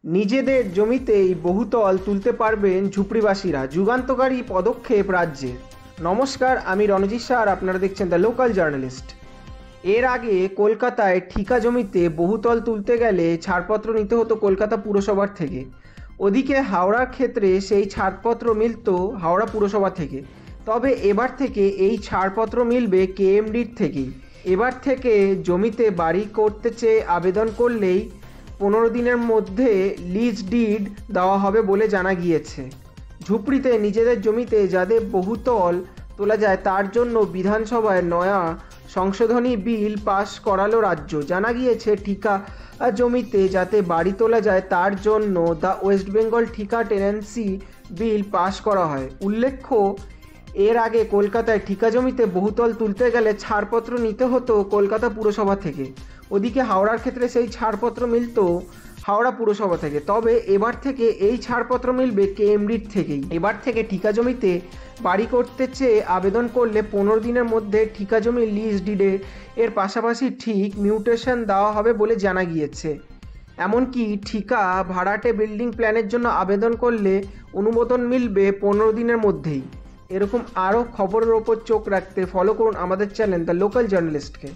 নিজেদের জমিতেই বহুতল তুলতে পারবেন ঝুপড়িবাসীরা, যুগান্তকারী পদক্ষেপ রাজ্যের। নমস্কার, আমি রণজিৎ শাহ আর আপনারা দেখছেন দ্য লোকাল জার্নালিস্ট। এর আগে কলকাতায় ঠিকা জমিতে বহুতল তুলতে গেলে ছাড়পত্র নিতে হতো কলকাতা পুরসভার থেকে। ওদিকে হাওড়ার ক্ষেত্রে সেই ছাড়পত্র মিলত হাওড়া পুরসভা থেকে। তবে এবার থেকে এই ছাড়পত্র মিলবে কেএমডির থেকেই। এবার থেকে জমিতে বাড়ি করতে চেয়ে আবেদন করলেই 15 দিনের মধ্যে লিজ ডিড দেওয়া হবে বলে জানা গিয়েছে। ঝুপড়িতে নিজেদের জমিতে যাদের বহুতল তোলা যায় তার জন্য বিধানসভায় নয়া সংশোধনী বিল পাশ করালো রাজ্য। জানা গিয়েছে ঠিকা জমিতে যাতে বাড়ি তোলা যায় তার জন্য দ্য ওয়েস্ট বেঙ্গল ঠিকা টেনেন্সি বিল পাশ করা হয়। উল্লেখ্য, এর আগে কলকাতায় ঠিকা জমিতে বহুতল তুলতে গেলে ছাড়পত্র নিতে হতো কলকাতা পুরসভা থেকে। ওদিকে হাওড়ার ক্ষেত্রে সেই ছাড়পত্র মিলত হাওড়া পুরসভা থেকে। তবে এবার থেকে এই ছাড়পত্র মিলবে কেএমডির থেকেই। এবার থেকে ঠিকা জমিতে বাড়ি করতে চেয়ে আবেদন করলে 15 দিনের মধ্যে ঠিকা জমি লিজ ডিডে এর পাশাপাশি ঠিক মিউটেশন দেওয়া হবে বলে জানা গিয়েছে। এমনকি ঠিকা ভাড়াটে বিল্ডিং প্ল্যানের জন্য আবেদন করলে অনুমোদন মিলবে 15 দিনের মধ্যেই। এরকম আরও খবরের ওপর চোখ রাখতে ফলো করুন আমাদের চ্যানেল দ্য লোকাল জার্নালিস্টকে।